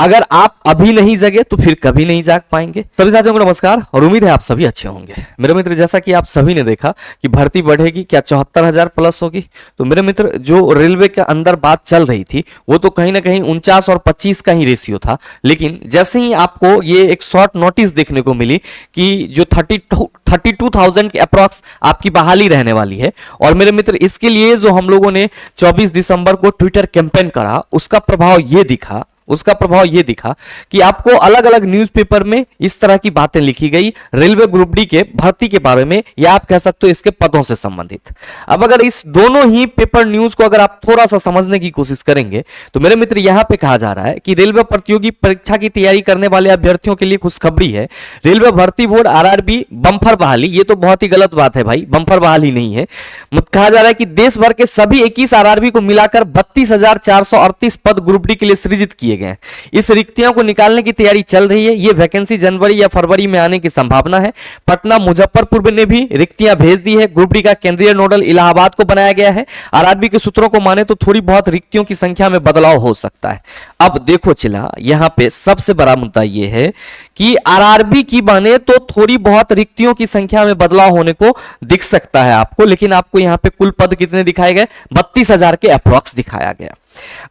अगर आप अभी नहीं जगे तो फिर कभी नहीं जाग पाएंगे। सभी साथियों को नमस्कार और उम्मीद है आप सभी अच्छे होंगे। मेरे मित्र, जैसा कि आप सभी ने देखा कि भर्ती बढ़ेगी, क्या 74,000 प्लस होगी। तो मेरे मित्र, जो रेलवे के अंदर बात चल रही थी वो तो कहीं ना कहीं 49 और 25 का ही रेशियो था, लेकिन जैसे ही आपको ये एक शॉर्ट नोटिस देखने को मिली कि जो 32,000 के अप्रॉक्स आपकी बहाली रहने वाली है, और मेरे मित्र इसके लिए जो हम लोगों ने 24 दिसंबर को ट्विटर कैंपेन करा, उसका प्रभाव ये दिखा कि आपको अलग अलग न्यूज़पेपर में इस तरह की बातें लिखी गई रेलवे ग्रुप डी के भर्ती के बारे में, या आप कह सकते हो इसके पदों से संबंधित। अब अगर इस दोनों ही पेपर न्यूज को अगर आप थोड़ा सा समझने की कोशिश करेंगे तो मेरे मित्र यहां पे कहा जा रहा है कि रेलवे प्रतियोगी परीक्षा की तैयारी करने वाले अभ्यर्थियों के लिए खुशखबरी है। रेलवे भर्ती बोर्ड आरआरबी बम्पर बहाली, ये तो बहुत ही गलत बात है भाई, बम्पर बहाली नहीं है। कहा जा रहा है कि देश भर के सभी 21 आरआरबी को मिलाकर 32,438 पद ग्रुप डी के लिए सृजित किए गए। इस रिक्तियों को निकालने की तैयारी चल रही है। यह वैकेंसी जनवरी या फरवरी में आने की संभावना है। पटना, मुजफ्फरपुर ने भी रिक्तियां भेज दी है। ग्रुप डी का केंद्रीय नोडल इलाहाबाद को बनाया गया है। आरआरबी के सूत्रों को माने तो थोड़ी बहुत रिक्तियों की संख्या में बदलाव हो सकता है। अब देखो चिला, यहां पे सबसे बड़ा मुद्दा यह है कि आरआरबी की बने तो थोड़ी बहुत रिक्तियों की संख्या में बदलाव होने को दिख सकता है आपको, लेकिन आपको यहां पे कुल पद कितने दिखाए गए? 32,000 के अप्रॉक्स दिखाया गया।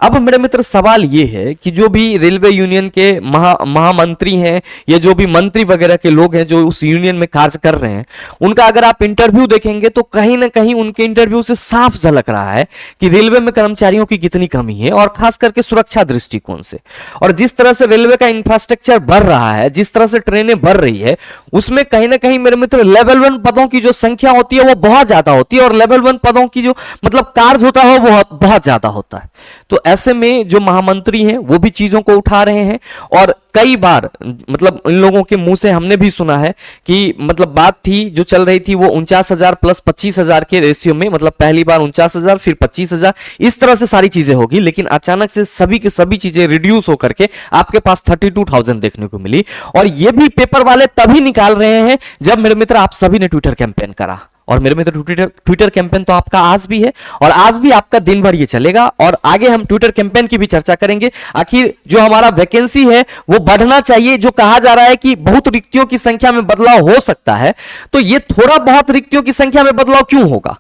अब मेरे मित्र सवाल यह है कि जो भी रेलवे यूनियन के महामंत्री हैं या जो भी मंत्री वगैरह के लोग हैं जो उस यूनियन में कार्य कर रहे हैं, उनका अगर आप इंटरव्यू देखेंगे तो कहीं ना कहीं उनके इंटरव्यू से साफ झलक रहा है कि रेलवे में कर्मचारियों की कितनी कमी है, और खास करके सुरक्षा दृष्टिकोण से। और जिस तरह से रेलवे का इंफ्रास्ट्रक्चर बढ़ रहा है, जिस तरह से ट्रेनें बढ़ रही है, उसमें कहीं ना कहीं मेरे मित्र लेवल 1 पदों की जो संख्या होती है वो बहुत ज्यादा होती है, और लेवल 1 पदों की जो मतलब कार्य होता है वो बहुत ज्यादा होता है। तो ऐसे में जो महामंत्री हैं वो भी चीजों को उठा रहे हैं, और कई बार मतलब इन लोगों के मुंह से हमने भी सुना है कि मतलब बात थी जो चल रही थी वो 49,000 प्लस 25,000 के रेशियो में, मतलब पहली बार 49,000 फिर 25,000, इस तरह से सारी चीजें होगी। लेकिन अचानक से सभी की सभी चीजें रिड्यूस होकर के आपके पास 32,000 देखने को मिली। और ये भी पेपर वाले तभी निकाल रहे हैं जब मेरे मित्र आप सभी ने ट्विटर कैंपेन करा। और मेरे मित्र ट्विटर कैंपेन तो आपका आज भी है, और आज भी आपका दिन भर ये चलेगा, और आगे हम ट्विटर कैंपेन की भी चर्चा करेंगे। आखिर जो हमारा वैकेंसी है वो बढ़ना चाहिए, जो कहा जा रहा है कि बहुत रिक्तियों की संख्या में बदलाव हो सकता है, तो ये थोड़ा बहुत रिक्तियों की संख्या में बदलाव क्यों होगा?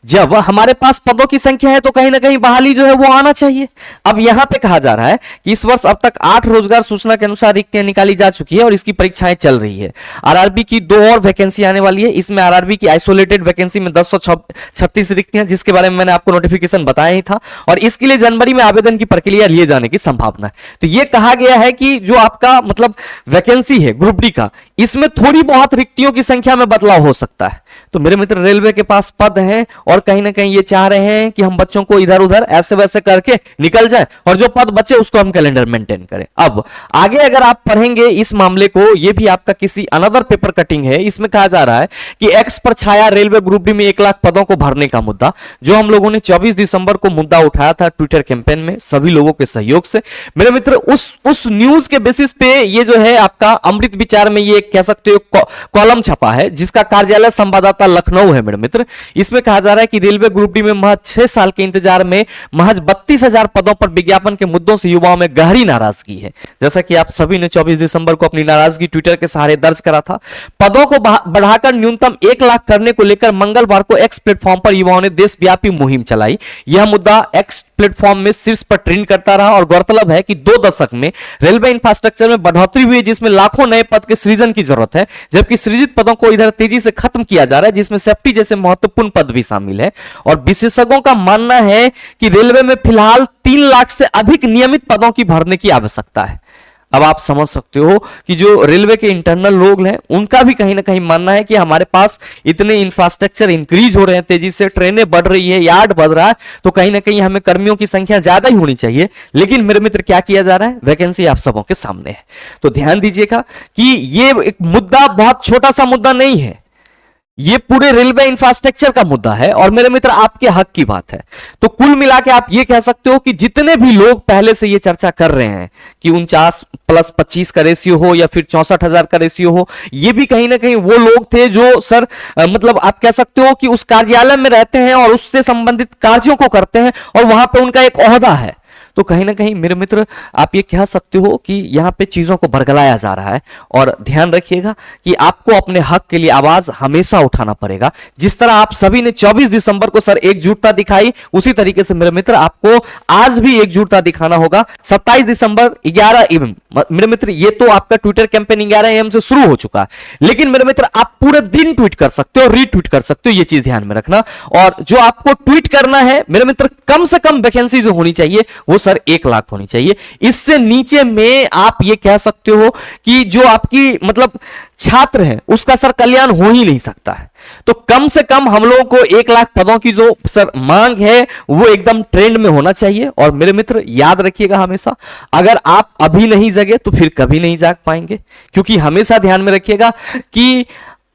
जब हमारे पास पदों की संख्या है तो कहीं ना कहीं बहाली जो है वो आना चाहिए। अब यहां पे कहा जा रहा है कि इस वर्ष अब तक 8 रोजगार सूचना के अनुसार रिक्तियां निकाली जा चुकी है और इसकी परीक्षाएं चल रही है। आरआरबी की 2 और वैकेंसी आने वाली है। इसमें आरआरबी की आइसोलेटेड वैकेंसी में 1036 रिक्तियां, जिसके बारे में मैंने आपको नोटिफिकेशन बताया ही था, और इसके लिए जनवरी में आवेदन की प्रक्रिया लिए जाने की संभावना है। तो यह कहा गया है कि जो आपका मतलब वैकेंसी है ग्रुप डी का, इसमें थोड़ी बहुत रिक्तियों की संख्या में बदलाव हो सकता है। तो मेरे मित्र रेलवे के पास पद हैं, और कहीं ना कहीं ये चाह रहे हैं कि हम बच्चों को इधर उधर ऐसे वैसे करके निकल जाए, और जो पद बचे उसको हम कैलेंडर मेंटेन करें। अब आगे अगर आप पढ़ेंगे इस मामले को, ये भी आपका किसी अनदर पेपर कटिंग है। इसमें कहा जा रहा है कि एक्स पर छाया रेलवे ग्रुप डी में 1 लाख पदों को भरने का मुद्दा, जो हम लोगों ने 24 दिसंबर को मुद्दा उठाया था ट्विटर कैंपेन में सभी लोगों के सहयोग से। मेरे मित्र उस न्यूज के बेसिस पे ये जो है आपका अमृत विचार में ये कह सकते हो कॉलम छपा है, जिसका कार्यालय संवाददाता लखनऊ है। मेरे मित्र इसमें कहा जा रहा है कि रेलवे ग्रुप डी में महज 6 साल के इंतजार में महज 32,000 पदों पर विज्ञापन के मुद्दों से युवाओं में गहरी नाराजगी है। जैसा कि आप सभी ने 24 दिसंबर को अपनी नाराजगी ट्विटर के सहारे दर्ज करा था। पदों को बढ़ाकर न्यूनतम 1 लाख करने को लेकर मंगलवार को एक्स प्लेटफॉर्म पर युवाओं ने देशव्यापी मुहिम चलाई। यह मुद्दा एक्स प्लेटफॉर्म में शीर्ष पर ट्रेंड करता रहा, और गौरतलब है कि 2 दशक में रेलवे इंफ्रास्ट्रक्चर में बढ़ोतरी हुई, जिसमें लाखों नए पद के सृजन की जरूरत है, जबकि सृजित पदों को इधर तेजी से खत्म किया जा रहा है, जिसमें सेफ्टी जैसे महत्वपूर्ण पद भी शामिल है। और विशेषज्ञों का मानना है कि रेलवे में फिलहाल 3 लाख से अधिक नियमित पदों की भरने की आवश्यकता है। अब आप समझ सकते हो कि जो रेलवे के इंटरनल लोग हैं उनका भी कहीं ना कहीं मानना है कि हमारे पास इतने इंफ्रास्ट्रक्चर इंक्रीज हो रहे हैं, तेजी से ट्रेनें बढ़ रही है, यार्ड बढ़ रहा है, तो कहीं ना कहीं हमें कर्मियों की संख्या ज्यादा ही होनी चाहिए। लेकिन मेरे मित्र क्या किया जा रहा है, वैकेंसी आप सबों के सामने है। तो ध्यान दीजिएगा कि ये एक मुद्दा बहुत छोटा सा मुद्दा नहीं है, ये पूरे रेलवे इंफ्रास्ट्रक्चर का मुद्दा है, और मेरे मित्र आपके हक की बात है। तो कुल मिला के आप ये कह सकते हो कि जितने भी लोग पहले से ये चर्चा कर रहे हैं कि 49 प्लस 25 का रेशियो हो या फिर 64,000 का रेशियो हो, ये भी कहीं ना कहीं वो लोग थे जो सर मतलब आप कह सकते हो कि उस कार्यालय में रहते हैं और उससे संबंधित कार्यों को करते हैं, और वहां पे उनका एक ओहदा है। तो कहीं ना कहीं मेरे मित्र आप ये कह सकते हो कि यहाँ पे चीजों को बरगलाया जा रहा है। और ध्यान रखिएगा कि आपको अपने हक के लिए आवाज हमेशा उठाना पड़ेगा। जिस तरह आप सभी ने 24 दिसंबर को सर एकजुटता दिखाई, उसी तरीके से मेरे मित्र आपको आज भी एकजुटता दिखाना होगा। 27 दिसंबर 11 AM मेरे मित्र, ये तो आपका ट्विटर कैंपेन 11 AM से शुरू हो चुका है, लेकिन मेरे मित्र आप पूरे दिन ट्वीट कर सकते हो, रीट्वीट कर सकते हो, ये चीज ध्यान में रखना। और जो आपको ट्वीट करना है मेरे मित्र, कम से कम वैकेंसी जो होनी चाहिए वो सर 1 लाख होनी चाहिए। इससे नीचे में आप ये कह सकते हो कि जो आपकी मतलब छात्र है उसका सर कल्याण हो ही नहीं सकता है। तो कम से कम हम लोगों को 1 लाख पदों की जो सर मांग है वो एकदम ट्रेंड में होना चाहिए। और मेरे मित्र याद रखिएगा हमेशा, अगर आप अभी नहीं जगे तो फिर कभी नहीं जाग पाएंगे। क्योंकि हमेशा ध्यान में रखिएगा कि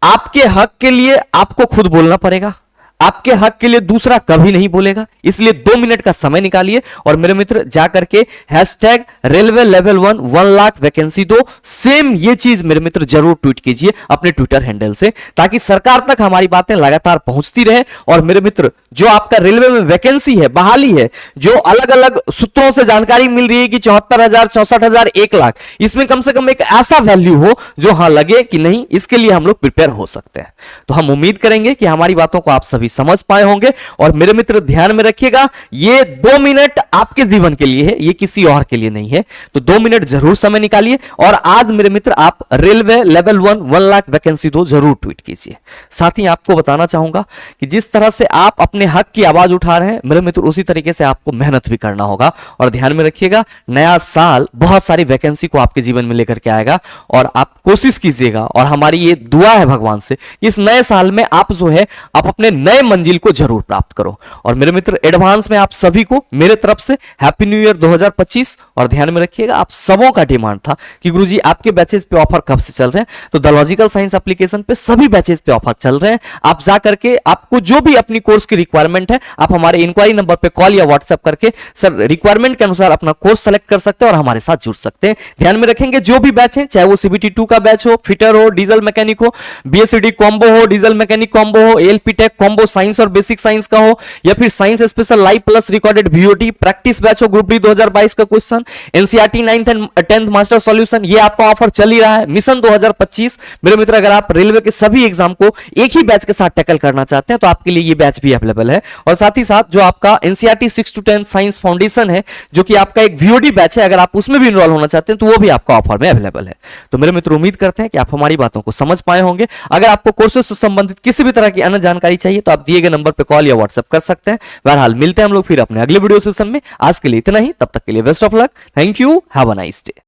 आपके हक के लिए आपको खुद बोलना पड़ेगा, आपके हक के लिए दूसरा कभी नहीं बोलेगा। इसलिए 2 मिनट का समय निकालिए और मेरे मित्र जाकर के hashtag railway level 1 lakh vacancy दो, सेम ये चीज मेरे मित्र जरूर ट्वीट कीजिए अपने ट्विटर हैंडल से, ताकि सरकार तक हमारी बातें लगातार पहुंचती रहे। और मेरे मित्र जो आपका रेलवे में वैकेंसी है, बहाली है, जो अलग अलग सूत्रों से जानकारी मिल रही है कि 74,000, 64,000, 1 लाख, इसमें कम से कम एक ऐसा वैल्यू हो जो हाँ लगे कि नहीं, इसके लिए हम लोग प्रिपेयर हो सकते हैं। तो हम उम्मीद करेंगे कि हमारी बातों को आप सभी समझ पाए होंगे। और मेरे मित्र ध्यान में रखिएगा, ये 2 मिनट आपके जीवन के लिए है, ये किसी और के लिए नहीं है। तो 2 मिनट जरूर समय निकालिए और आज मेरे मित्र आप रेलवे लेवल 1 लाख वैकेंसी दो जरूर ट्वीट कीजिए। साथ ही आपको बताना चाहूंगा कि जिस तरह से आप अपने हक की आवाज उठा रहे हैं मेरे मित्र, उसी तरीके से आपको मेहनत भी करना होगा। और ध्यान में रखिएगा, नया साल बहुत सारी वैकेंसी को आपके जीवन में लेकर के आएगा और आप कोशिश कीजिएगा। और हमारी ये दुआ है भगवान से, इस नए साल में आप जो है आप अपने नए मंजिल को जरूर प्राप्त करो। और मेरे मित्र एडवांस में आप सभी को मेरे तरफ से हैप्पी न्यू ईयर 2025। और ध्यान में रखिएगा, आप सबों का डिमांड था कि गुरुजी आपके बैचेस पे ऑफर कब से चल रहे हैं, तो द लॉजिकल साइंस एप्लीकेशन पे सभी बैचेस पे ऑफर चल रहे हैं। आप जा करके आपको जो भी अपनी कोर्स की रिक्वायरमेंट है, आप हमारे इंक्वायरी नंबर पे कॉल या व्हाट्सएप करके सर रिक्वायरमेंट के अनुसार अपना कोर्स सेलेक्ट कर सकते हैं और हमारे साथ जुड़ सकते हैं। ध्यान में रखेंगे, जो भी बैच है, चाहे वो CBT 2 का बैच हो, फिटर हो, डीजल मैकेनिक हो, BSCD कॉम्बो हो, डीजल मैकेनिक कॉम्बो हो, ALP टेक कॉम्बो साइंस और बेसिक साइंस का हो, या फिर science special live plus recorded VOT practice batch हो, ग्रुप डी 2022 का question, NCERT 9th and 10th master solution, ये आपका ऑफर चल ही रहा है। मिशन 2025 मेरे मित्र, अगर आप रेलवे के सभी एग्जाम को एक ही बैच के साथ टैकल करना चाहते हैं तो आपके लिए ये बैच भी अवेलेबल है। और साथ ही साथ जो आपका NCERT 6 to 10 साइंस फाउंडेशन है, जो कि आपका एक VOD बैच है, अगर आप उसमें भी इनरोल होना चाहते हैं तो वो भी आपका ऑफर में अवेलेबल है। तो मेरे मित्र उम्मीद करते हैं कि आप हमारी बातों को समझ पाए होंगे। अगर आपको कोर्सेज से संबंधित किसी भी तरह की अन्य जानकारी चाहिए तो आप दिए गए नंबर पर कॉल या व्हाट्सएप कर सकते हैं। बहरहाल मिलते हैं हम लोग फिर अपने अगले वीडियो सेशन में। आज के लिए इतना ही, तब तक के लिए best of luck, thank you, have a nice day.